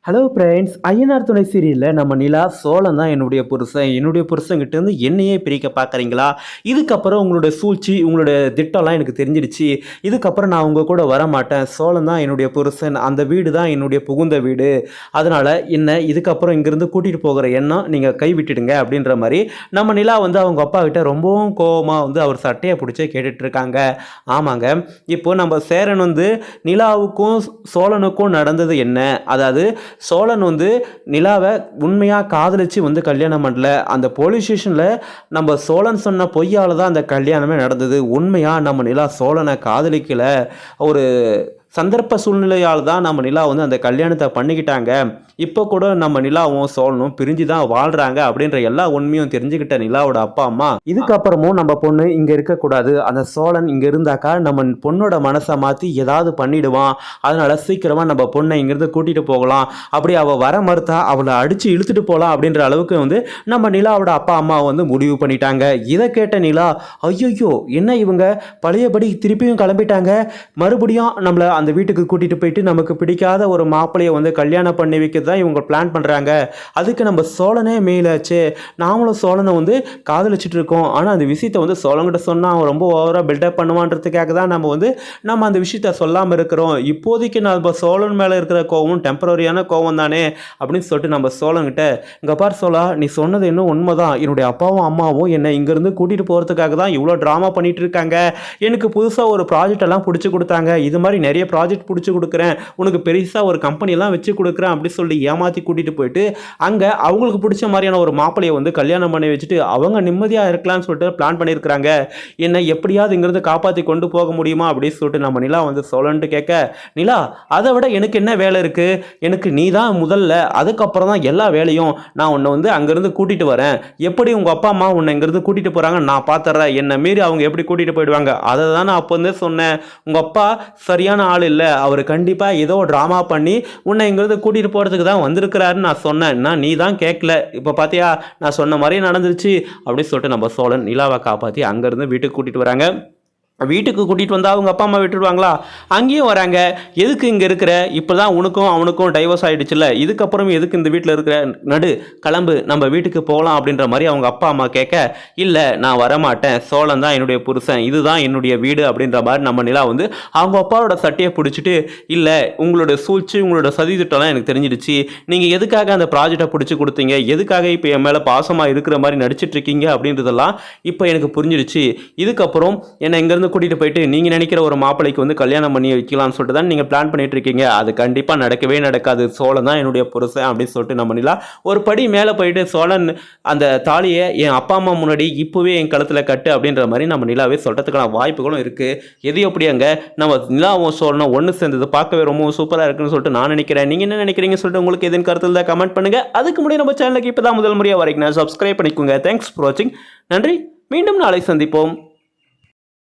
Hello friends, Ayyanar துணை சீரியலில் நம்ம நிலா சோழன் தான் என்னுடைய புருஷன்கிட்டேருந்து என்னையே பிரிக்க பார்க்குறீங்களா? இதுக்கப்புறம் உங்களுடைய சூழ்ச்சி, உங்களுடைய திட்டம்லாம் எனக்கு தெரிஞ்சிடுச்சு. இதுக்கப்புறம் நான் உங்கள் கூட வரமாட்டேன். சோழன் தான் என்னுடைய புருஷன். அந்த வீடு தான் என்னுடைய புகுந்த வீடு. அதனால் என்ன இதுக்கப்புறம் இங்கேருந்து கூட்டிகிட்டு போகிற எண்ணம் நீங்கள் கைவிட்டுடுங்க அப்படின்ற மாதிரி நம்ம நிலா வந்து அவங்க அப்பா கிட்ட ரொம்பவும் கோபமாக வந்து அவர் சட்டையை பிடிச்சே கேட்டுட்ருக்காங்க. ஆமாங்க, இப்போது நம்ம சேரன் வந்து நிலாவுக்கும் சோழனுக்கும் நடந்தது என்ன? அதாவது சோழன் வந்து நிலாவை உண்மையாக காதலிச்சு வந்து கல்யாணம் பண்ணல. அந்த போலீஸ் ஸ்டேஷனில் நம்ம சோழன் சொன்ன பொய்யால் தான் அந்த கல்யாணமே நடந்தது. உண்மையாக நம்ம நிலா சோழனை காதலிக்கலை. ஒரு சந்தர்ப்ப சூழ்நிலையால் தான் நம்ம நிலா வந்து அந்த கல்யாணத்தை பண்ணிக்கிட்டாங்க. இப்போ கூட நம்ம நிலாவும் சோழனும் பிரிஞ்சு தான் வாழ்கிறாங்க அப்படின்ற எல்லா உண்மையும் தெரிஞ்சுக்கிட்ட நிலாவோட அப்பா அம்மா இதுக்கப்புறமும் நம்ம பொண்ணு இங்கே இருக்கக்கூடாது, அந்த சோழன் இங்கே இருந்தாக்கா நம்ம பொண்ணோட மனசை மாற்றி ஏதாவது பண்ணிடுவான், அதனால் சீக்கிரமாக நம்ம பொண்ணை இங்கேருந்து கூட்டிகிட்டு போகலாம், அப்படி அவள் வர மறுத்தா அவளை அடித்து இழுத்துட்டு போகலாம் அப்படின்ற அளவுக்கு வந்து நம்ம நிலாவோட அப்பா அம்மா வந்து முடிவு பண்ணிட்டாங்க. இதை கேட்ட நிலா, ஐயோ என்ன இவங்க பழையபடி திருப்பியும் கிளம்பிட்டாங்க, மறுபடியும் நம்மளை அந்த வீட்டுக்கு கூட்டிகிட்டு போயிட்டு நமக்கு பிடிக்காத ஒரு மாப்பிள்ளையை வந்து கல்யாணம் பண்ணி வைக்க தான் இவங்க பிளான் பண்ணுறாங்க. அதுக்கு நம்ம சோழனே மேலாச்சு, நாமளும் சோழனை வந்து காதலிச்சுட்டு இருக்கோம். ஆனால் அந்த விஷயத்தை வந்து சோழன்கிட்ட சொன்னால் அவன் ரொம்ப ஓவராக பில்டப் பண்ணுவான்றதுக்காக தான் நம்ம அந்த விஷயத்த சொல்லாமல் இருக்கிறோம். இப்போதைக்கு நம்ம சோழன் மேலே இருக்கிற கோவம் டெம்பரரியான கோவம் தானே அப்படின்னு சொல்லிட்டு நம்ம சோழன்கிட்ட, இங்கே பார் சோழா, நீ சொன்னது இன்னும் உண்மைதான். என்னுடைய அப்பாவும் அம்மாவும் என்னை இங்கேருந்து கூட்டிகிட்டு போகிறதுக்காக தான் இவ்வளோ ட்ராமா பண்ணிகிட்டு இருக்காங்க. எனக்கு புதுசாக ஒரு ப்ராஜெக்ட் எல்லாம் பிடிச்சி கொடுத்தாங்க. இது மாதிரி நிறைய ப்ராஜெக்ட் பிடிச்சி கொடுக்குறேன், உனக்கு பெருசாக ஒரு கம்பெனியெல்லாம் வச்சு கொடுக்குறேன் அப்படி சொல்லி ஏமாற்றி கூட்டிகிட்டு போயிட்டு அங்கே அவங்களுக்கு பிடிச்ச மாதிரியான ஒரு மாப்பிள்ளையை வந்து கல்யாணம் பண்ணி வச்சுட்டு அவங்க நிம்மதியாக இருக்கலாம்னு சொல்லிட்டு பிளான் பண்ணியிருக்கிறாங்க. என்னை எப்படியாவது இங்கிருந்து காப்பாற்றி கொண்டு போக முடியுமா அப்படின்னு சொல்லிட்டு நம்ம நிலா வந்து சொல்லன்ட்டு கேட்க, நிலா அதை விட எனக்கு என்ன வேலை இருக்குது, எனக்கு நீ தான் முதல்ல, அதுக்கப்புறம் தான் எல்லா வேலையும். நான் உன்னை வந்து அங்கேருந்து கூட்டிகிட்டு வரேன், எப்படி உங்கள் அப்பா அம்மா உன்னை இங்கேருந்து கூட்டிகிட்டு போகிறாங்க நான் பார்த்துட்றேன், என்னை மீறி அவங்க எப்படி கூட்டிகிட்டு போயிடுவாங்க. அதை தான் நான் அப்போ வந்து சொன்னேன், உங்கள் அப்பா சரியான ஆள் இல்லை, அவர் கண்டிப்பாக ஏதோ ட்ராமா பண்ணி உன்னை இங்கேருந்து கூட்டிகிட்டு போகிறதுக்கு தான் வந்திருக்கிறாருன்னு நான் சொன்னேன். நீ தான் கேட்கல, இப்போ பார்த்தியா நான் சொன்ன மாதிரி நடந்துருச்சு அப்படின்னு சொல்லிட்டு நம்ம சோழன் நிலாவை காப்பாற்றி அங்கேருந்து வீட்டுக்கு கூட்டிகிட்டு வராங்க. வீட்டுக்கு கூட்டிகிட்டு வந்தால் அவங்க அப்பா அம்மா விட்டுடுவாங்களா? அங்கேயும் வராங்க. எதுக்கு இங்கே இருக்கிற, இப்போ தான் உனக்கும் அவனுக்கும் டைவர்ஸ் ஆகிடுச்சுல்ல, இதுக்கப்புறம் எதுக்கு இந்த வீட்டில் இருக்கிற, நடு கிளம்பு நம்ம வீட்டுக்கு போகலாம் அப்படின்ற மாதிரி அவங்க அப்பா அம்மா கேட்க, இல்லை நான் வரமாட்டேன், சோழன் தான் என்னுடைய புருஷன், இதுதான் என்னுடைய வீடு அப்படின்ற மாதிரி நம்ம நிலா வந்து அவங்க அப்பாவோட சட்டையை பிடிச்சிட்டு, இல்லை உங்களோட சூழ்ச்சி உங்களோட சதி திட்டம்லாம் எனக்கு தெரிஞ்சிடுச்சு, நீங்கள் எதுக்காக அந்த ப்ராஜெக்டை பிடிச்சி கொடுத்தீங்க, எதுக்காக இப்போ என் மேலே பாசமாக இருக்கிற மாதிரி நடிச்சிட்டு இருக்கீங்க அப்படின்றதெல்லாம் இப்போ எனக்கு புரிஞ்சிடுச்சு. இதுக்கப்புறம் என்னை இங்கேருந்து கூட்டிட்டு போயிட்டு நீங்க நினைக்கிற ஒரு மாப்பிளைக்கு வந்து கல்யாணம் பண்ணி வைக்கலாம்னு சொல்லிட்டு தான் நீங்க பிளான் பண்ணிட்டு இருக்கீங்க. அது கண்டிப்பா நடக்கவே நடக்காது, சோழன் தான் என்னுடைய புருஷன் அப்படின்னு சொல்லிட்டு நம்ம நிலா ஒரு படி மேலே போயிட்டு, சோழன் அந்த தாலியை என் அப்பா அம்மா முன்னாடி இப்போவே என் கழுத்துல கட்டு அப்படின்ற மாதிரி நம்ம நிலாவே சொல்றதுக்கான வாய்ப்புகளும் இருக்கு. எது எப்படியாங்க நம்ம நிலாவும் சோழனும் ஒன்று சேர்ந்தது பார்க்கவே ரொம்ப சூப்பராக இருக்குன்னு சொல்லிட்டு நான் நினைக்கிறேன். நீங்க என்ன நினைக்கிறீங்க சொல்லிட்டு உங்களுக்கு எதுன்னு கருத்துல கமெண்ட் பண்ணுங்க. அதுக்கு முன்னாடி நம்ம சேனலுக்கு இப்பதான் முதல் முறையாக வரைக்கும் சப்ஸ்கிரைப் பண்ணிக்கோங்க. தேங்க்ஸ் ஃபார் வாட்சிங். நன்றி, மீண்டும் நாளை சந்திப்போம்.